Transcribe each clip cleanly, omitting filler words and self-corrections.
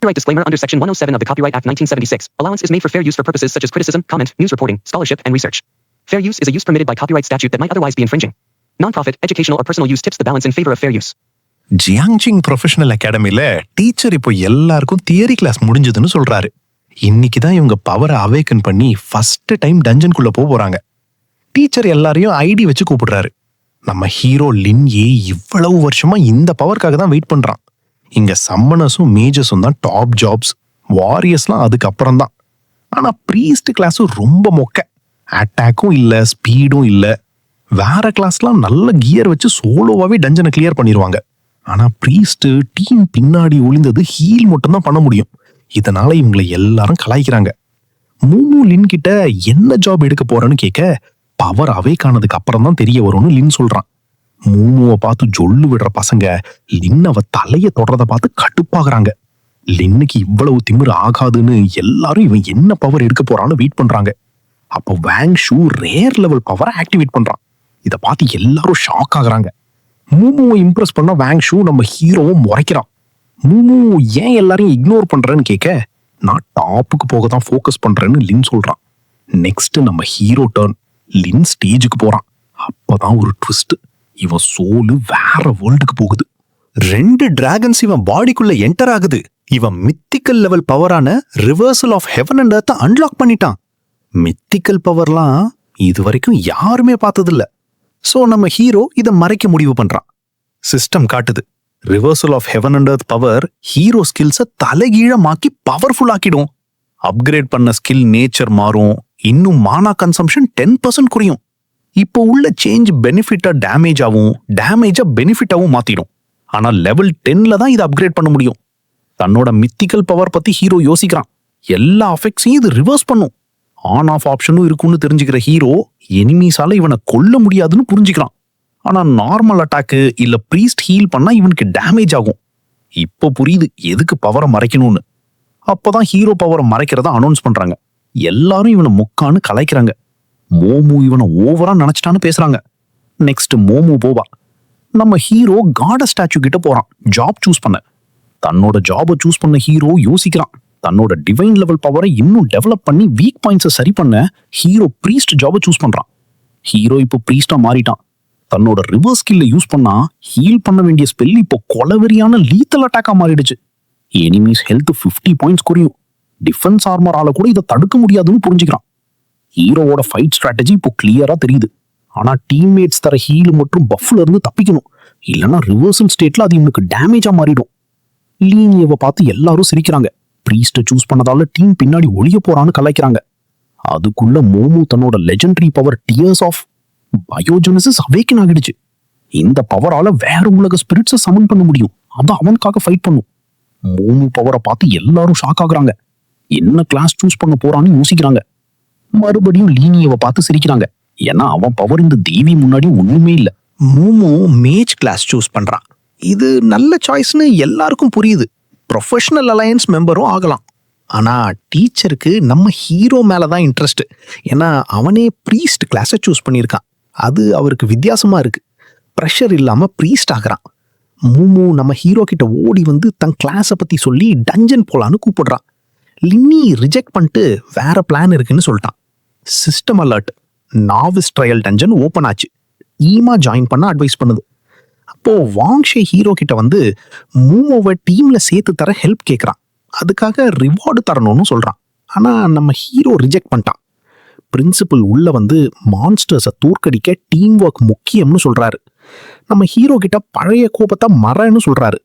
Copyright disclaimer under Section 107 of the Copyright Act 1976. Allowance is made for fair use for purposes such as criticism, comment, news reporting, scholarship, and research. Fair use is a use permitted by copyright statute that might otherwise be infringing. Non-profit, educational, or personal use tips the balance in favor of fair use. Jiangxing professional அகாடமில teacher இப்போ எல்லாருக்கும் theory class முடிஞ்சதுன்னு சொல்றாரு. இன்னைக்கு தான் இவங்க பவரை awaken பண்ணி ஃபர்ஸ்ட் டைம் டஞ்சனுக்குள்ள போறாங்க. டீச்சர் எல்லாரையும் ஐடி வச்சு கூப்பிடுறாரு. நம்ம ஹீரோ லின் ஏ இவ்வளவு வருஷமா இந்த பவருக்காக தான் வெயிட் பண்றான். இங்க சம்மனர்ஸும் மேஜர்ஸும் தான் டாப் ஜாப்ஸ், வாரியர்ஸ்லாம் அதுக்கப்புறம் தான். ஆனா ப்ரீஸ்ட் கிளாஸும் ரொம்ப மொக்க. அட்டாக்கும் இல்ல, ஸ்பீடும் இல்ல. வேற கிளாஸ்லாம் நல்ல கியர் வச்சு சோலோவாவே டஞ்சனை கிளியர் பண்ணிடுவாங்க. ஆனா ப்ரீஸ்ட் டீம் பின்னாடி ஒளிந்தது ஹீல் மட்டும் தான் பண்ண முடியும். இதனால இவங்களை எல்லாரும் கலாய்க்கிறாங்க. மூமு லின் கிட்ட என்ன ஜாப் எடுக்க போறேன்னு கேட்க, பவர் அவேக் ஆனதுக்கு அப்புறம் தான் தெரிய வரும்னு லின் சொல்றான். மூமுவை பார்த்து ஜொல்லு விடுற பசங்க லின் அவ தலைய தொடறத பார்த்து கட்டுப்பாக்குறாங்க. லின்னுக்கு இவ்வளவு திமிரு ஆகாதுன்னு எல்லாரும் இவன் என்ன பவர் எடுக்க போறான்னு வெயிட் பண்றாங்க. அப்போ வேங் ஷூ ரேர் லெவல் பவரை ஆக்டிவேட் பண்றான். இத பார்த்து எல்லாரும் ஷாக் ஆகுறாங்க. மூமுவை இம்ப்ரெஸ் பண்ண வேங் ஷூ நம்ம ஹீரோவும் முறைக்கிறான். மூமு ஏன் எல்லாரையும் இக்னோர் பண்றேன்னு கேட்க, நான் டாப்புக்கு போக தான் ஃபோக்கஸ் பண்றேன்னு லின் சொல்றான். நெக்ஸ்ட் நம்ம ஹீரோ டர்ன். லின் ஸ்டேஜுக்கு போறான். அப்பதான் ஒரு ட்விஸ்ட். இவன் சோலு வேற வேர்ல்டுக்கு போகுது. 2 டிராகன்ஸ் இவன் பாடிக்குள்ள என்டர் ஆகுது. இவன் மித்திக்கல் லெவல் பவரான reversal of heaven and earth unlock பண்ணிட்டான். மித்திக்கல் பவர்லாம் இது வரைக்கும் யாருமே பார்த்ததில்ல. சோ நம்ம ஹீரோ இதை மறைக்க முடிவு பண்றான். சிஸ்டம் காட்டுது, reversal of heaven and earth power hero ஸ்கில்ஸை தலைகீழமாக்கி பவர்ஃபுல் ஆக்கிடும். அப்கிரேட் பண்ண ஸ்கில் நேச்சர் மாறும். இன்னும் மானா கன்சம்ஷன் 10% குறையும். இப்போ உள்ள சேஞ்ச் பெனிஃபிட்டா டேமேஜ் ஆகும், டேமேஜா பெனிஃபிட்டாவும் மாத்திடும். ஆனா லெவல் 10ல தான் இதை அப்கிரேட் பண்ண முடியும். தன்னோட மித்திக்கல் பவர் பத்தி ஹீரோ யோசிக்கிறான். எல்லா அஃபெக்ட்ஸையும் இது ரிவர்ஸ் பண்ணும். ஆன் ஆஃப் ஆப்ஷனும் இருக்குன்னு தெரிஞ்சுக்கிற ஹீரோ எனிமீஸால இவனை கொல்ல முடியாதுன்னு புரிஞ்சுக்கிறான். ஆனா நார்மல் அட்டாக்கு இல்ல ப்ரீஸ்ட் ஹீல் பண்ணா இவனுக்கு டேமேஜ் ஆகும். இப்போ புரியுது எதுக்கு பவரை மறைக்கணும்னு. அப்பதான் ஹீரோ பவரை மறைக்கிறத அனௌன்ஸ் பண்றாங்க. எல்லாரும் இவனை முக்கான்னு கலாய்க்கிறாங்க. மோமு இவனை ஓவரா நினைச்சிட்டான்னு பேசுறாங்க. நெக்ஸ்ட் மோமு போவா. நம்ம ஹீரோ காட ஸ்டாச்சு கிட்ட போறான் ஜாப் சூஸ் பண்ண. தன்னோட ஜாபை சூஸ் பண்ண ஹீரோ யோசிக்கிறான். தன்னோட டிவைன் லெவல் பவரை இன்னும் டெவலப் பண்ணி வீக் பாயிண்ட்ஸை சரி பண்ண ஹீரோ ப்ரீஸ்ட் ஜாபை சூஸ் பண்றான். ஹீரோ இப்போ ப்ரீஸ்டா மாறிட்டான். தன்னோட ரிவர்ஸ் ஸ்கில்ல யூஸ் பண்ணா ஹீல் பண்ண வேண்டிய ஸ்பெல் இப்போ கொலவெறியான லீத்தல் அட்டாக்கா மாறிடுச்சு. எனிமீஸ் ஹெல்த் 50 பாயிண்ட்ஸ் குறையும். டிஃபென்ஸ் ஆர்மரால கூட இதை தடுக்க முடியாதுன்னு புரிஞ்சுக்கிறான். ஹீரோவோட ஃபைட் ஸ்ட்ராட்டஜி இப்போ கிளியரா தெரியுது. ஆனா டீம்மேட்ஸ் தர ஹீல் மற்றும் பஃப்ல இருந்து தப்பிக்கணும். இல்லைன்னா ரிவர்சல் ஸ்டேட்ல அது இவனுக்கு டேமேஜா மாறிடும். லீனியவை பார்த்து எல்லாரும் சிரிக்கிறாங்க. ப்ரீஸ்ட சூஸ் பண்ணதால டீம் பின்னாடி ஒளிய போறான்னு கலாய்க்கிறாங்க. அதுக்குள்ள மோமு தன்னோட legendary power tears of biogenesis awaken ஆகிடுச்சு. இந்த பவரால வேற உலக ஸ்பிரிட்ஸை சமன் பண்ண முடியும். அது அவனுக்காக ஃபைட் பண்ணும். மோமு பவரை பார்த்து எல்லாரும் ஷாக் ஆகுறாங்க. என்ன கிளாஸ் சூஸ் பண்ண போறான்னு யோசிக்கிறாங்க. மறுபடியும் லீனியவை பார்த்து சிரிக்கிறாங்க. ஏன்னா அவன் பவர் இந்த தேவி முன்னாடி ஒண்ணுமே இல்ல. மூமு மேஜ் கிளாஸ் சூஸ் பண்றான். இது நல்ல சாய்ஸ்னு எல்லாருக்கும் புரியுது. ப்ரொஃபஷனல் அலையன்ஸ் மெம்பரும் ஆகலாம். ஆனா டீச்சருக்கு நம்ம ஹீரோ மேலதான் இன்ட்ரெஸ்ட். ஏன்னா அவனே ப்ரீஸ்ட் கிளாஸை சூஸ் பண்ணியிருக்கான். அது அவருக்கு வித்தியாசமா இருக்கு. ப்ரெஷர் இல்லாம ப்ரீஸ்ட் ஆகுறான். மூமு நம்ம ஹீரோ கிட்ட ஓடி வந்து தன் கிளாஸை பத்தி சொல்லி டஞ்சன் போலான்னு கூப்பிடுறான். லின்னி ரிஜெக்ட் பண்ணிட்டு வேற பிளான் இருக்குன்னு சொல்லிட்டான். System alert, novice trial dungeon open ஆச்சு. ஈமா ஜாயின் பண்ண அட்வைஸ் பண்ணுது. அப்போ வாங்ஷே ஹீரோ கிட்ட வந்து மூமோவை டீம்ல சேர்த்து தர ஹெல்ப் கேட்கறான். அதுக்காக ரிவார்டு தரணும்னு சொல்றான். ஆனா நம்ம ஹீரோ ரிஜெக்ட் பண்ணிட்டான். பிரின்சிபல் உள்ள வந்து மான்ஸ்டர்ஸை தோற்கடிக்க டீம் ஒர்க் முக்கியம்னு சொல்றாரு. நம்ம ஹீரோ கிட்ட பழைய கோபத்தை மறன்னு சொல்றாரு.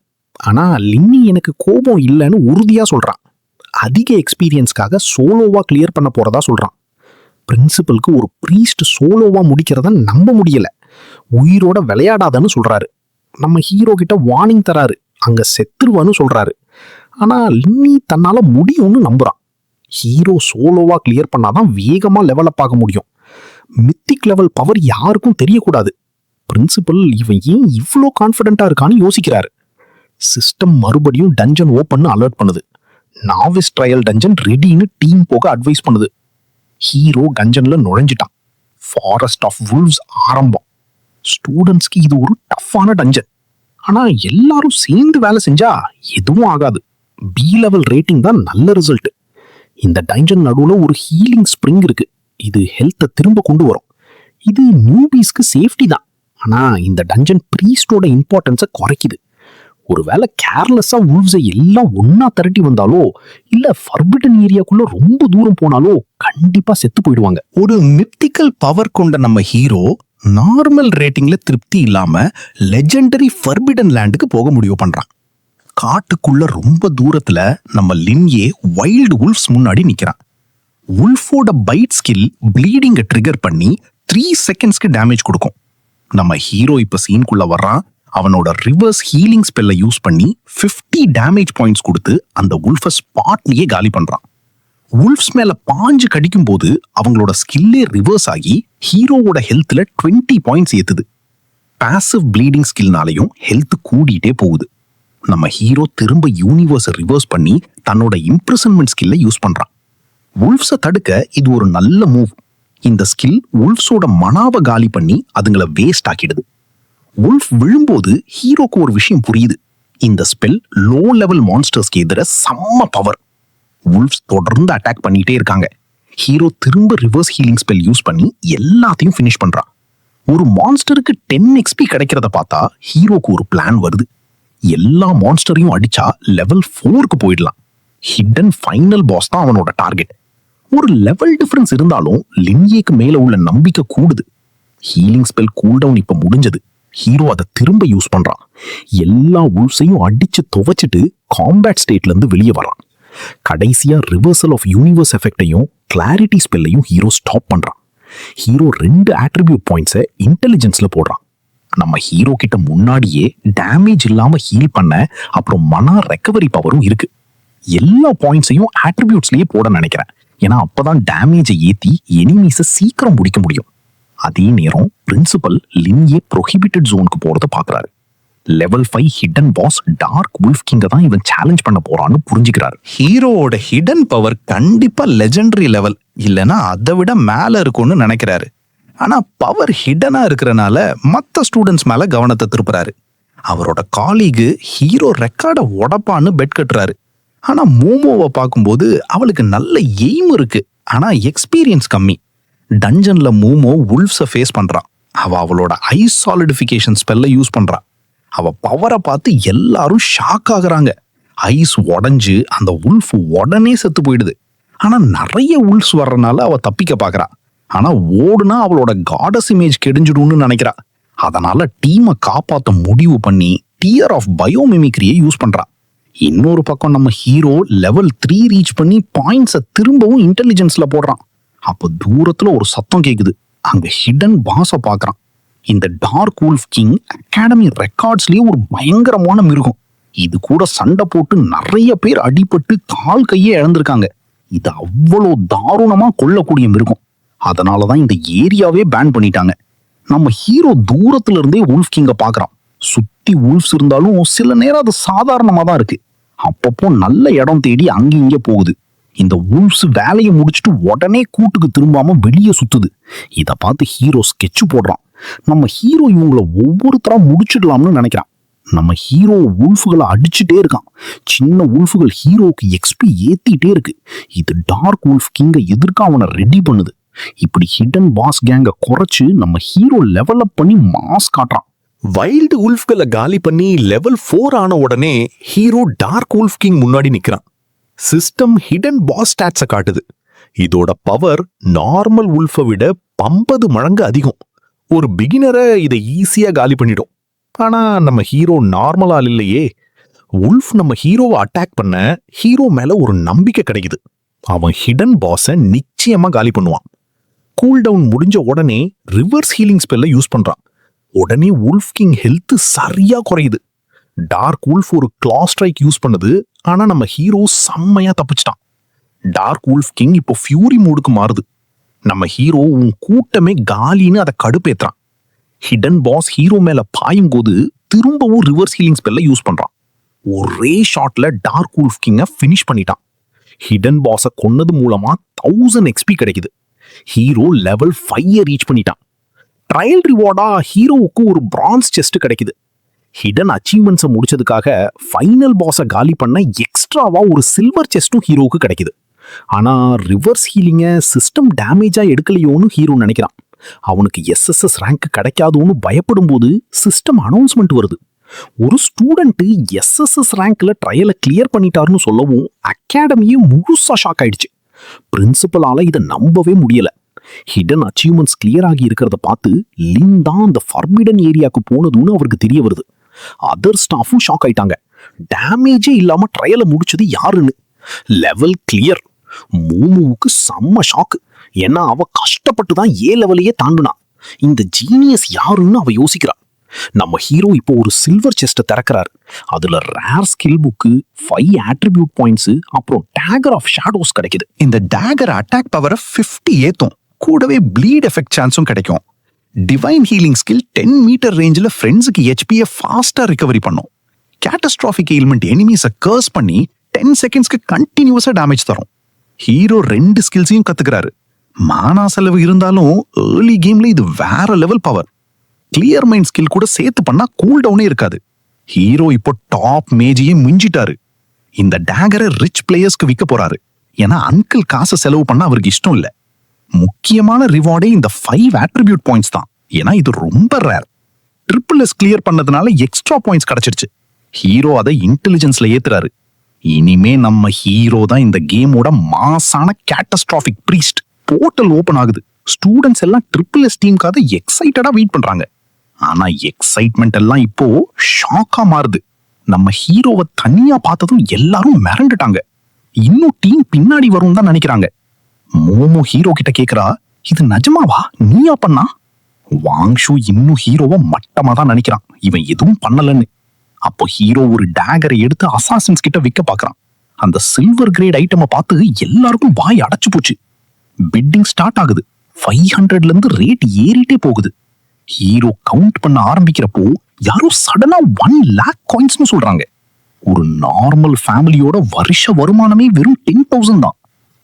ஆனா லின்னி எனக்கு கோபம் இல்லைன்னு உறுதியா சொல்றான். அதிக எக்ஸ்பீரியன்ஸ்க்காக சோலோவா கிளியர் பண்ண போறதா சொல்றான். பிரின்சிபலுக்கு ஒரு ப்ரீஸ்ட் சோலோவா முடிக்கிறத நம்ப முடியல. உயிரோட விளையாடாதன்னு சொல்றாரு. நம்ம ஹீரோ கிட்ட வார்னிங் தராரு, அங்க செத்துருவான்னு சொல்றாரு. ஆனா லின்னி தன்னால முடியும்னு நம்புறான். ஹீரோ சோலோவா கிளியர் பண்ணாதான் வேகமா லெவலப் ஆக முடியும். மித்திக் லெவல் பவர் யாருக்கும் தெரியக்கூடாது. பிரின்சிபல் இவன் ஏன் இவ்வளோ கான்ஃபிடென்ட்டா இருக்கான்னு யோசிக்கிறாரு. சிஸ்டம் மறுபடியும் டஞ்சன் ஓப்பன் அலர்ட் பண்ணுது. நாவிஸ் ட்ரையல் டஞ்சன் ரெடின்னு டீம் போக அட்வைஸ் பண்ணுது. ஹீரோ டஞ்சன்ல நுழைஞ்சிட்டான். ஃபாரஸ்ட் ஆஃப் வுல்வ்ஸ் ஆரம்பம். ஸ்டூடெண்ட்ஸ்க்கு இது ஒரு டஃப்பான டஞ்சன். ஆனா எல்லாரும் சேர்ந்து வேலை செஞ்சா எதுவும் ஆகாது. பி லெவல் ரேட்டிங் தான் நல்ல ரிசல்ட். இந்த டஞ்சன் நடுவுல ஒரு ஹீலிங் ஸ்ப்ரிங் இருக்கு. இது ஹெல்த்தை திரும்ப கொண்டு வரும். இது நியூபீஸ்க்கு சேஃப்டி தான். ஆனா இந்த டஞ்சன் ப்ரீஸ்டோட இம்பார்ட்டன்ஸை குறைக்குது. ஒருவேளை கேர்லெஸ்ஸா உல்வ்ஸை எல்லாம் ஒன்னா திரட்டி வந்தாலோ இல்ல ஃபர்பிடன் ஏரியாக்குள்ள ரொம்ப தூரம் போனாலோ கண்டிப்பா செத்து போயிடுவாங்க. ஒரு மித்திக்கல் பவர் கொண்ட நம்ம ஹீரோ நார்மல் ரேட்டிங்ல திருப்தி இல்லாம லெஜெண்டரி ஃபர்பிடன் லேண்டுக்கு போக முடிவு பண்றான். காட்டுக்குள்ள ரொம்ப தூரத்துல நம்ம லின்யே வைல்டு உல்ஃப்ஸ் முன்னாடி நிக்கிறான். உல்ஃபோட பைட் ஸ்கில் ப்ளீடிங்கை ட்ரிகர் பண்ணி 3 செகண்ட்ஸ்க்கு டேமேஜ் கொடுக்கும். நம்ம ஹீரோ இப்ப சீன்குள்ள வர்றான். அவனோட ரிவர்ஸ் ஹீலிங் ஸ்பெல்லை யூஸ் பண்ணி 50 டேமேஜ் பாயிண்ட்ஸ் கொடுத்து அந்த உல்ஃபை ஸ்பாட்லயே காலி பண்றான். உல்ஃப்ஸ் மேல பாஞ்சு கடிக்கும் போது அவங்களோட ஸ்கில்லே ரிவர்ஸ் ஆகி ஹீரோவோட ஹெல்த்ல 20 பாயிண்ட்ஸ் ஏத்துது. பாசிவ் ப்ளீடிங் ஸ்கில்னாலையும் ஹெல்த் கூடிட்டே போகுது. நம்ம ஹீரோ திரும்ப யூனிவர்ஸை ரிவர்ஸ் பண்ணி தன்னோட இம்ப்ரெசன்மெண்ட் ஸ்கில்லை யூஸ் பண்றான். உல்ஃப்ஸை தடுக்க இது ஒரு நல்ல மூவ். இந்த ஸ்கில் உல்ஃப்ஸோட மனாவை காலி பண்ணி அதுங்களை வேஸ்ட் ஆக்கிடுது. உல்ஃப் விழும்போது ஹீரோக்கு ஒரு விஷயம் புரியுது. இந்த ஸ்பெல் லோ லெவல் மான்ஸ்டர்ஸ்க்கு எதிர செம்ம பவர். உல்ஃப்ஸ் தொடர்ந்து அட்டாக் பண்ணிட்டே இருக்காங்க. ஹீரோ திரும்ப ரிவர்ஸ் ஹீலிங் ஸ்பெல் யூஸ் பண்ணி எல்லாத்தையும் ஃபினிஷ் பண்றான். ஒரு மான்ஸ்டருக்கு 10 XP கிடைக்கிறத பார்த்தா ஹீரோக்கு ஒரு பிளான் வருது. எல்லா மான்ஸ்டரையும் அடிச்சா லெவல் 4க்கு போயிடலாம். ஹிடன் ஃபைனல் பாஸ் தான் அவனோட டார்கெட். ஒரு லெவல் டிஃபரன்ஸ் இருந்தாலும் லின்யேக்கு மேல உள்ள நம்பிக்கை கூடுது. ஹீலிங் ஸ்பெல் கூல்டவுன் இப்ப முடிஞ்சது. ஹீரோ அதை திரும்ப யூஸ் பண்றான். எல்லா உல்ஃப்ஸையும் அடிச்சு துவைச்சிட்டு காம்பேட் ஸ்டேட்ல இருந்து வெளியே வரான். கடைசியா ரிவர்சல் ஆஃப் யூனிவர்ஸ் எஃபெக்டையும் கிளாரிட்டி ஸ்பெல்லையும் ஹீரோ ஸ்டாப் பண்றான். ஹீரோ 2 ஆட்ரிபியூட் பாயிண்ட்ஸை இன்டெலிஜென்ஸ்ல போடுறான். நம்ம ஹீரோ கிட்ட முன்னாடியே டேமேஜ் இல்லாம ஹீல் பண்ண அப்புறம் மனா ரெக்கவரி பவரும் இருக்கு. எல்லா பாயிண்ட்ஸையும் ஆட்ரிபியூட்ஸ்லயே போட நினைக்கிறேன். ஏன்னா அப்பதான் டேமேஜை ஏத்தி எனிமீஸை சீக்கிரம் முடிக்க முடியும். அதே நேரம் பிரின்சிபல் லின்யே ப்ரோஹிபிட்டட் ஜோனுக்கு போறத பாக்குறாரு. Level 5 hidden boss dark wolf கிங்க தான் இவன் சேலஞ்ச் பண்ண போறான்னு புரிஞ்சுக்கிறாரு. ஹீரோவோட ஹிடன் பவர் கண்டிப்பா லெஜெண்டரி லெவல் இல்லைன்னா அதை விட மேல இருக்கும்னு நினைக்கிறாரு. ஆனா பவர் ஹிடனா இருக்கிறனால மற்ற ஸ்டூடெண்ட்ஸ் மேல கவனத்தை திருப்புறாரு. அவரோட காலீகு ஹீரோ ரெக்கார்டை உடப்பான்னு பெட் கட்டுறாரு. ஆனா மோமோவை பார்க்கும்போது அவளுக்கு நல்ல எய்ம் இருக்கு, ஆனா எக்ஸ்பீரியன்ஸ் கம்மி. டஞ்சன்ல மோமோ உல்ஃப்ஸை ஃபேஸ் பண்றான். அவளோட ஐஸ் சாலிடிஃபிகேஷன் ஸ்பெல்லை யூஸ் பண்றா. அவ பவரை பார்த்து எல்லாரும் ஷாக் ஆகுறாங்க. ஐஸ் உடஞ்சு அந்த உல்ஃப் உடனே செத்து போயிடுது. ஆனா நிறைய உல்ஃப்ஸ் வர்றனால அவ தப்பிக்க பாக்குறா. ஆனா ஓடுனா அவளோட காடஸ் இமேஜ் கெடிஞ்சிடும்னு நினைக்கிறா. அதனால டீமை காப்பாத்த முடிவு பண்ணி டியர் ஆஃப் பயோமிமிக்ரியை யூஸ் பண்றா. இன்னொரு பக்கம் நம்ம ஹீரோ லெவல் 3 ரீச் பண்ணி பாயிண்ட்ஸை திரும்பவும் இன்டெலிஜென்ஸ்ல போடுறான். அப்போ தூரத்துல ஒரு சத்தம் கேக்குது. அங்க ஹிடன் பாஸை பாக்குறான். இந்த டார்க் உல்ஃப் கிங் அகாடமி ரெக்கார்ட்ஸ்லயே ஒரு பயங்கரமான மிருகம். இது கூட சண்டை போட்டு நிறைய பேர் அடிபட்டு கால் கையே இழந்திருக்காங்க. இது அவ்வளோ தாருணமா கொல்லக்கூடிய மிருகம். அதனாலதான் இந்த ஏரியாவே பேன் பண்ணிட்டாங்க. நம்ம ஹீரோ தூரத்துல இருந்தே உல்ஃப் கிங்க பாக்குறான். சுத்தி உல்ஃப்ஸ் இருந்தாலும் சில நேரம் அது சாதாரணமா தான் இருக்கு. அப்பப்போ நல்ல இடம் தேடி அங்க இங்க போகுது. இந்த உல்ஃப்ஸ் வேலையை முடிச்சுட்டு உடனே கூட்டுக்கு திரும்பாம வெளியே சுத்துது. இத பார்த்து ஹீரோ ஸ்கெட்ச் போடுறான். நம்ம ஹீரோ இவங்கள ஒவ்வொருத்தரா முடிச்சிடலாம்னு நினைக்கிறான். நம்ம ஹீரோ உல்ஃப்களை அடிச்சுட்டே இருக்கான். சின்ன உல்ஃப்கள் ஹீரோக்கு எக்ஸ்பி ஏத்திட்டே இருக்கு. இது டார்க் உல்ஃப் கிங்க எதிர்க்க அவனை ரெடி பண்ணுது. இப்படி ஹிடன் பாஸ் கேங்க குறைச்சு நம்ம ஹீரோ லெவலப் பண்ணி மாஸ் காட்டுறான். வைல்டு உல்ஃப்களை காலி பண்ணி லெவல் 4 ஆன உடனே ஹீரோ டார்க் உல்ஃப் கிங் முன்னாடி நிக்கிறான். சிஸ்டம் ஹிடன் பாஸ் ஸ்டாட்ஸை காட்டுது. இதோட பவர் நார்மல் உல்ஃபை விட 50 மடங்கு அதிகம். ஒரு பிகினரை இதை ஈஸியா காலி பண்ணிடும். ஆனா நம்ம ஹீரோ நார்மல் ஆள் இல்லையே. உல்ஃப் நம்ம ஹீரோவை அட்டாக் பண்ண ஹீரோ மேல ஒரு நம்பிக்கை கிடைக்குது. அவன் ஹிடன் பாஸை நிச்சயமா காலி பண்ணுவான். கூல் டவுன் முடிஞ்ச உடனே ரிவர்ஸ் ஹீலிங் ஸ்பெல்லை யூஸ் பண்றான். உடனே உல்ஃப் கிங் ஹெல்த் சரியா குறையுது. டார்க் உல்ஃப் ஒரு கிளா ஸ்ட்ரைக் யூஸ் பண்ணுது. ஆனா நம்ம ஹீரோ செம்மையா தப்பிச்சிட்டான். டார்க் உல்ஃப் கிங் இப்போ ஃபியூரி மூடுக்கு மாறுது. நம்ம ஹீரோ உன் கூட்டமே காலின்னு அதை கடுப்பேத்துறான். ஹிடன் பாஸ் ஹீரோ மேல பாயும் போது திரும்பவும் ரிவர்ஸ் ஹீலிங் ஸ்பெல்லை யூஸ் பண்றான். ஒரே ஷாட்ல டார்க் உல்ஃப் கிங்கை ஃபினிஷ் பண்ணிட்டான். ஹிடன் பாஸை கொன்னது மூலமா 1000 XP கிடைக்குது. ஹீரோ லெவல் 5 ரீச் பண்ணிட்டான். ட்ரையல் ரிவார்டா ஹீரோவுக்கு ஒரு பிரான்ஸ் செஸ்ட் கிடைக்குது. ஹிடன் அச்சீவ்மெண்ட்ஸை முடிச்சதுக்காக ஃபைனல் பாஸை காலி பண்ண எக்ஸ்ட்ராவா ஒரு சில்வர் செஸ்டும் ஹீரோவுக்கு கிடைக்குது. ஆனா ரிவர்ஸ் ஹீலிங்கை சிஸ்டம் டேமேஜா எடுக்கலையோன்னு ஹீரோ நினைக்கிறான். அவனுக்கு எஸ்எஸ்எஸ் ரேங்க் கிடைக்காதோன்னு பயப்படும் போது சிஸ்டம் அனௌன்ஸ்மெண்ட் வருது. ஒரு ஸ்டூடெண்ட் எஸ்எஸ்எஸ் ரேங்க்ல ட்ரையலை கிளியர் பண்ணிட்டாருன்னு சொல்லவும் அகாடமியே முழுசா ஷாக் ஆயிடுச்சு. பிரின்சிபலால இதை நம்பவே முடியல. ஹிடன் அச்சீவ்மெண்ட்ஸ் கிளியர் ஆகி இருக்கிறத பார்த்து லின் தான் அந்த ஃபர்பிடன் ஏரியாவுக்கு போனதுன்னு அவருக்கு தெரிய வருது. அதர் ஸ்டாஃபும் ஷாக் ஆயிட்டாங்க. டேமேஜே இல்லாம ட்ரையலை முடிச்சது யாருன்னு. Level clear. மூமுவுக்கு செம்ம ஷாக்கு. ஏன்னா அவ கஷ்டப்பட்டு தான் ஏ லெவலையே தாண்டுனா. இந்த ஜீனியஸ் யாருன்னு அவ யோசிக்கிறா. நம்ம ஹீரோ இப்போ ஒரு சில்வர் செஸ்ட்டை திறக்கிறாரு. அதுல rare skill book, 5 attribute points, அப்புறம் டேகர் ஆஃப் ஷேடோஸ் கிடைக்குது. இந்த டேகர் அட்டாக் பவரை 50 ஏத்தும். கூடவே ப்ளீட் எஃபெக்ட் சான்ஸும் கிடைக்கும். டிவைன் ஹீலிங் ஸ்கில் 10 மீட்டர் ரேஞ்சில் ஃப்ரெண்ட்ஸுக்கு ஹெச்பியை ஃபாஸ்டா ரிகவரி பண்ணும். கேட்டஸ்ட்ராஃபிக் எலிமெண்ட் எனிமீஸை கர்ஸ் பண்ணி 10 செகண்ட்ஸ்க்கு கண்டினியூஸா டேமேஜ் தரும். ஹீரோ 2 ஸ்கில்ஸையும் கத்துக்கிறாரு. மானா செலவு இருந்தாலும் ஏர்லி கேம்ல இது வேற level power. Clear mind skill கூட சேர்த்து பண்ணா கூல் டவுனே இருக்காது. ஹீரோ இப்போ டாப் மேஜையே மிஞ்சிட்டாரு. இந்த டேகரை ரிச் பிளேயர்ஸ்க்கு விற்க போறாரு. ஏன்னா அங்கிள் காசை செலவு பண்ண அவருக்கு இஷ்டம் இல்ல. முக்கியமான ரிவார்டே இந்த 5 ஆட்ரிபியூட் பாயிண்ட்ஸ் தான். ஏன்னா இது ரொம்ப ரேர். ட்ரிபிள் எஸ் கிளியர் பண்ணதுனால எக்ஸ்ட்ரா பாயிண்ட்ஸ் கிடைச்சிருச்சு. ஹீரோ அதை இன்டெலிஜென்ஸ்ல ஏத்துறாரு. இனிமே நம்ம ஹீரோ தான் இந்த கேமோட மாசான கேட்டஸ்ட்ராஃபிக் பிரீஸ்ட். போர்ட்டல் ஓபன் ஆகுது. ஸ்டூடெண்ட்ஸ் எல்லாம் ட்ரிபிள் எஸ் டீமுக்காக எக்ஸைட்டடா வெயிட் பண்றாங்க. ஆனா எக்ஸைட்மெண்ட் எல்லாம் இப்போ ஷாக்கா மாறுது. நம்ம ஹீரோவை தனியா பார்த்ததும் எல்லாரும் மிரண்டுட்டாங்க. இன்னும் டீம் பின்னாடி வரும் தான் நினைக்கிறாங்க. மோமோ ஹீரோ கிட்ட கேக்குறா, இது நிஜமாவா, நீயா பண்ணா? வாங்ஷு இன்னும் ஹீரோவை மட்டமா தான் நினைக்கிறான், இவன் எதுவும் பண்ணலன்னு. அப்போ ஹீரோ ஒரு டேகரை எடுத்து அசாசின்ஸ் கிட்ட விற்க பாக்குறான். அந்த சில்வர் கிரேட் ஐட்டமை பார்த்து எல்லாருக்கும் வாய் அடைச்சு போச்சு. பிட்டிங் ஸ்டார்ட் ஆகுது. 500ல இருந்து ரேட் ஏறிட்டே போகுது. ஹீரோ கவுண்ட் பண்ண ஆரம்பிக்கிறப்போ யாரோ சடனா 1 lakh காயின்ஸ்னு சொல்றாங்க. ஒரு நார்மல் ஃபேமிலியோட வருஷ வருமானமே வெறும் 10,000 தான்.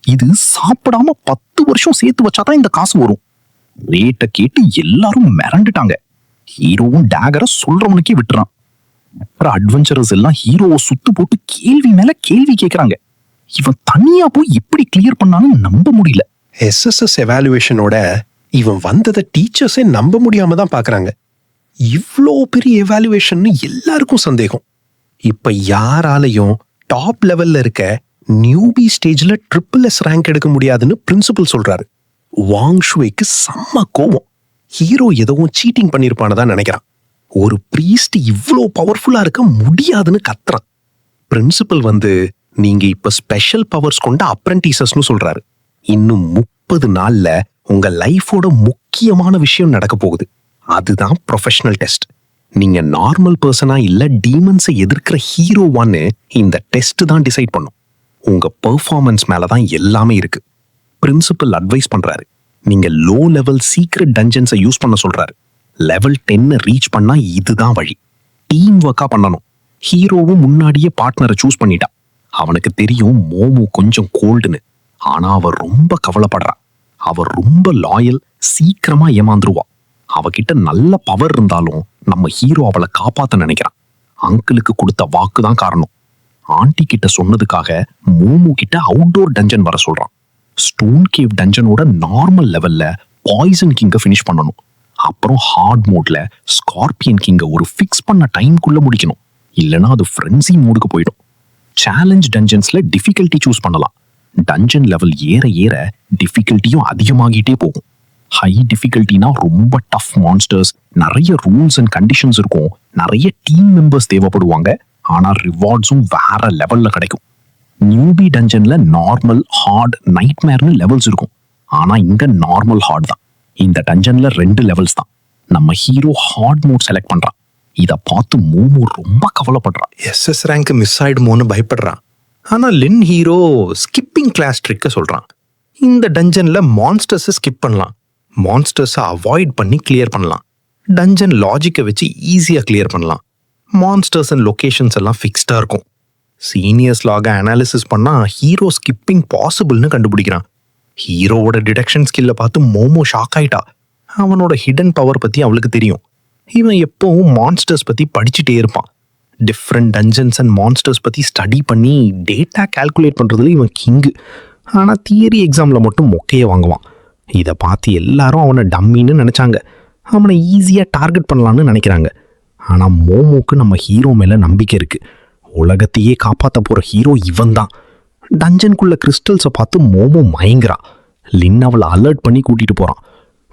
இது சாப்பிடாம 10 வருஷம் சேர்த்து வச்சாதான் இந்த காசு வரும். ரேட்டை கேட்டு எல்லாரும் மிரண்டுட்டாங்க. ஹீரோவும் டேகரை சொல்றவனுக்கே விட்டுறான். அட்வென்ச்சரஸ் எல்லாம் ஹீரோவை சுத்து போட்டு கேள்வி மேல கேள்வி கேட்கறாங்க. இவன் தனியா போய் எப்படி கிளியர் பண்ணான்னு நம்ப முடியல. எஸ்எஸ்எஸ் எவாலுவேஷனோட இவன் வந்ததை டீச்சர்ஸே நம்ப முடியாம தான் பாக்குறாங்க. இவ்வளோ பெரிய எவாலுவேஷன் எல்லாருக்கும் சந்தேகம். இப்ப யாராலையும் டாப் லெவல்ல இருக்க நியூபி ஸ்டேஜ்ல ட்ரிபிள் எஸ் ரேங்க் எடுக்க முடியாதுன்னு பிரின்சிபல் சொல்றாரு. வாங்ஷுவேக்கு செம்ம கோவம். ஹீரோ எதுவும் சீட்டிங் பண்ணிருப்பானதான் நினைக்கிறான். ஒரு பிரீஸ்ட் இவ்வளோ பவர்ஃபுல்லா இருக்க முடியாதுன்னு கத்துறான். பிரின்சிபல் நீங்க இப்ப ஸ்பெஷல் பவர்ஸ் கொண்ட அப்ரென்டிசஸ்னு சொல்றாரு. இன்னும் 30 நாள்ல உங்க லைஃபோட முக்கியமான விஷயம் நடக்க போகுது. அதுதான் ப்ரொஃபஷனல் டெஸ்ட். நீங்க நார்மல் பர்சனா இல்ல டீமன்ஸை எதிர்க்கிற ஹீரோவான்னு இந்த டெஸ்ட் தான் டிசைட் பண்ணும். உங்க பெர்ஃபார்மன்ஸ் மேலதான் எல்லாமே இருக்கு. பிரின்சிபல் அட்வைஸ் பண்றாரு. நீங்க லோ லெவல் சீக்ரெட் டஞ்சன்ஸை யூஸ் பண்ண சொல்றாரு. லெவல் 10 ரீச் பண்ணா இதுதான் வழி. டீம் ஒர்க்கா பண்ணணும். ஹீரோவும் முன்னாடியே பார்ட்னரை சூஸ் பண்ணிட்டான். அவனுக்கு தெரியும் மோமோ கொஞ்சம் கோல்டுன்னு. ஆனா அவர் ரொம்ப கவலைப்படுறா. அவர் ரொம்ப லாயல், சீக்கிரமா ஏமாந்துருவா. அவகிட்ட நல்ல பவர் இருந்தாலும் நம்ம ஹீரோ அவளை காப்பாத்த நினைக்கிறான். அங்கிளுக்கு கொடுத்த வாக்கு தான் காரணம். ஆண்டி கிட்ட சொன்னதுக்காக மோமோ கிட்ட அவுட்டோர் டஞ்சன் வர சொல்றான். ஸ்டோன் கேவ் டஞ்சனோட நார்மல் லெவல்ல பாய்சன் கிங்க ஃபினிஷ் பண்ணணும். அப்புறம் ஹார்ட் மோட்ல ஸ்கார்பியன் கிங்க ஒரு ஃபிக்ஸ் பண்ண டைம்குள்ள முடிக்கணும். இல்லைன்னா அது ஃப்ரென்சி மோடுக்கு போயிடும். சேலஞ்ச் டஞ்சன்ஸ்ல டிஃபிகல்ட்டி சூஸ் பண்ணலாம். டஞ்சன் லெவல் ஏற ஏற டிஃபிகல்ட்டியும் அதிகமாகிட்டே போகும். ஹை டிஃபிகல்ட்டினா ரொம்ப டஃப் மான்ஸ்டர்ஸ், நிறைய ரூல்ஸ் அண்ட் கண்டிஷன்ஸ் இருக்கும், நிறைய டீம் மெம்பர்ஸ் தேவைப்படுவாங்க. ஆனா ரிவார்ட்ஸும் வேற லெவல்ல கிடைக்கும். நியூபி டஞ்சன்ல நார்மல், ஹார்ட், நைட்மேர்னு லெவல்ஸ் இருக்கும். ஆனா இங்க நார்மல் ஹார்ட் தான். இந்த டஞ்சன்ல 2 லெவல்ஸ் தான். நம்ம ஹீரோ ஹார்ட் மோட் செலக்ட் பண்றான். இத பார்த்து மோமோ ரொம்ப கவலைப்படுறான். எஸ்எஸ் ரேங்க் மிஸ் ஆயிடுமோன்னு பயப்படுறான். ஆனா லின் ஹீரோ ஸ்கிப்பிங் கிளாஸ் ட்ரிக்க சொல்றான். இந்த டஞ்சன்ல மான்ஸ்டர்ஸை ஸ்கிப் பண்ணலாம், மான்ஸ்டர்ஸை அவாய்ட் பண்ணி கிளியர் பண்ணலாம், டஞ்சன் லாஜிக்கை வச்சு ஈஸியா கிளியர் பண்ணலாம், மான்ஸ்டர்ஸ் அண்ட் லொகேஷன்ஸ் எல்லாம் ஃபிக்ஸ்டா இருக்கும். சீனியர்ஸ் லாக அனாலிசிஸ் பண்ணா ஹீரோ ஸ்கிப்பிங் பாசிபிள்னு கண்டுபிடிக்கிறான். ஹீரோவோட டிடெக்ஷன் ஸ்கில்ல பார்த்து மோமோ ஷாக் ஆயிட்டா. அவனோட ஹிடன் பவர் பத்தி அவளுக்கு தெரியும். இவன் எப்பவும் மான்ஸ்டர்ஸ் பத்தி படிச்சுட்டே இருப்பான். டிஃப்ரெண்ட் டஞ்சன்ஸ் அண்ட் மான்ஸ்டர்ஸ் பத்தி ஸ்டடி பண்ணி டேட்டா கால்குலேட் பண்றதுல இவன் கிங்கு. ஆனா தியரி எக்ஸாம்ல மட்டும் மொக்கைய வாங்குவான். இதை பார்த்து எல்லாரும் அவனை டம்மின்னு நினைச்சாங்க. அவனை ஈஸியா டார்கெட் பண்ணலான்னு நினைக்கிறாங்க. ஆனா மோமோக்கு நம்ம ஹீரோ மேல நம்பிக்கை இருக்கு. உலகத்தையே காப்பாற்ற போற ஹீரோ இவன் தான். டஞ்சனுக்குள்ள கிறிஸ்டல்ஸை பார்த்து மோமோ மயங்குறான். லின் அவளை அலர்ட் பண்ணி கூட்டிட்டு போறான்.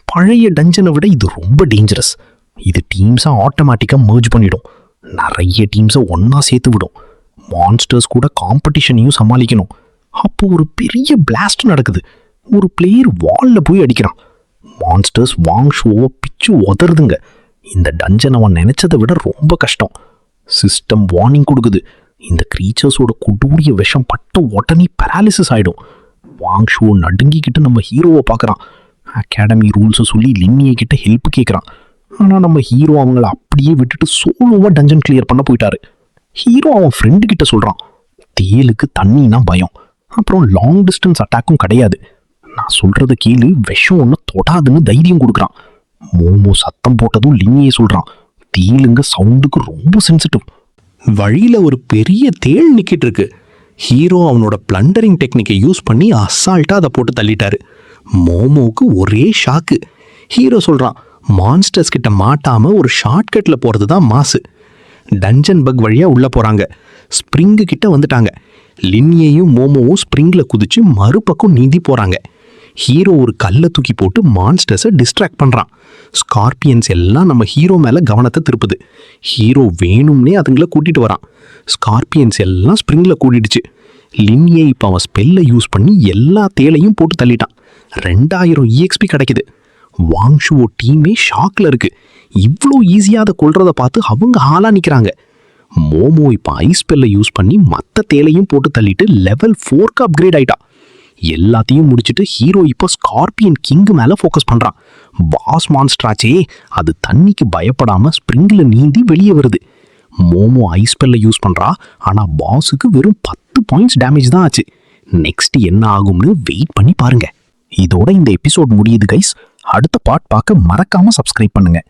பழைய டஞ்சனை விட இது ரொம்ப டேஞ்சரஸ். இது டீம்ஸா ஆட்டோமேட்டிக்கா மர்ஜ் பண்ணிடும். நிறைய டீம்ஸை ஒன்னா சேர்த்து விடும். மான்ஸ்டர்ஸ் கூட காம்படிஷனையும் சமாளிக்கணும். அப்போ ஒரு பெரிய பிளாஸ்ட் நடக்குது. ஒரு பிளேயர் வால்ல போய் அடிக்கிறான். மான்ஸ்டர்ஸ் வாங் ஷோவை பிச்சு உதறுதுங்க. இந்த டஞ்சன் அவன் நினைச்சதை விட ரொம்ப கஷ்டம். சிஸ்டம் வார்னிங் கொடுக்குது. இந்த கிரீச்சர்ஸோட கொடூரிய விஷம் பட்ட உடனே பேராலிசிஸ் ஆயிடும். வாங் ஷோ நடுங்கிக்கிட்டு நம்ம ஹீரோவை பார்க்குறான். அகாடமி ரூல்ஸை சொல்லி லின்னியை கிட்ட ஹெல்ப் கேட்குறான். ஆனால் நம்ம ஹீரோ அவங்கள அப்படியே விட்டுட்டு சோலோவாக டஞ்சன் கிளியர் பண்ண போயிட்டாரு. ஹீரோ அவன் ஃப்ரெண்டு கிட்ட சொல்கிறான், தேலுக்கு தண்ணினா பயம், அப்புறம் லாங் டிஸ்டன்ஸ் அட்டாக்கும் கிடையாது. நான் சொல்கிறத கேளு, விஷம் ஒன்று தொடாதுன்னு தைரியம் கொடுக்குறான். மோமோ சத்தம் போட்டதும் லின்னியே சொல்கிறான், தேலுங்க சவுண்டுக்கு ரொம்ப சென்சிட்டிவ். வழியில ஒரு பெரிய தேள் நிக்கிட்டு இருக்கு. ஹீரோ அவனோட பிளண்டரிங் டெக்னிக்கை யூஸ் பண்ணி அசால்ட்டா அதை போட்டு தள்ளிட்டாரு. மோமோவுக்கு ஒரே ஷாக்கு. ஹீரோ சொல்றான், மான்ஸ்டர்ஸ் கிட்ட மாட்டாம ஒரு ஷார்ட்கட்ல போறது தான் மாசு. டஞ்சன் பக் வழியா உள்ள போறாங்க. ஸ்ப்ரிங்கு கிட்ட வந்துட்டாங்க. லின்னியையும் மோமோவும் ஸ்ப்ரிங்ல குதிச்சு மறுபக்கம் நீந்தி போறாங்க. ஹீரோ ஒரு கல்லை தூக்கி போட்டு மான்ஸ்டர்ஸை டிஸ்ட்ராக்ட் பண்றான். ஸ்கார்பியன்ஸ் எல்லாம் நம்ம ஹீரோ மேல கவனத்தை திருப்புது. ஹீரோ வேணும்னே அதுங்களை கூட்டிட்டு வரான். ஸ்கார்பியன்ஸ் எல்லாம் ஸ்ப்ரிங்ல கூட்டிடுச்சு. லின்னியை இப்போ அவன் ஸ்பெல்லை யூஸ் பண்ணி எல்லா தேலையும் போட்டு தள்ளிட்டான். 2000 EXP கிடைக்குது. வாங்ஷுவோ டீமே ஷாக்ல இருக்கு. இவ்வளோ ஈஸியாக அதை கொள்றதை பார்த்து அவங்க ஆளா நிற்கிறாங்க. மோமோ இப்போ ஐஸ் ஸ்பெல்லை யூஸ் பண்ணி மற்ற தேலையும் போட்டு தள்ளிட்டு லெவல் 4க்கு அப்கிரேட் ஆயிட்டா. எல்லாத்தையும் முடிச்சுட்டு ஹீரோ இப்போ ஸ்கார்பியன் கிங் மேல ஃபோக்கஸ் பண்றான். பாஸ் மான்ஸ்டராச்சே, அது தண்ணிக்கு பயப்படாம ஸ்ப்ரிங்ல நீந்தி வெளியே வருது. மோமோ ஐஸ் ஸ்பெல்லை யூஸ் பண்றா. ஆனா பாஸுக்கு வெறும் 10 பாயிண்ட்ஸ் டேமேஜ் தான் ஆச்சு. நெக்ஸ்ட் என்ன ஆகும்னு வெயிட் பண்ணி பாருங்க. இதோட இந்த எபிசோட் முடியுது கைஸ். அடுத்த பார்ட் பார்க்க மறக்காம சப்ஸ்கிரைப் பண்ணுங்க.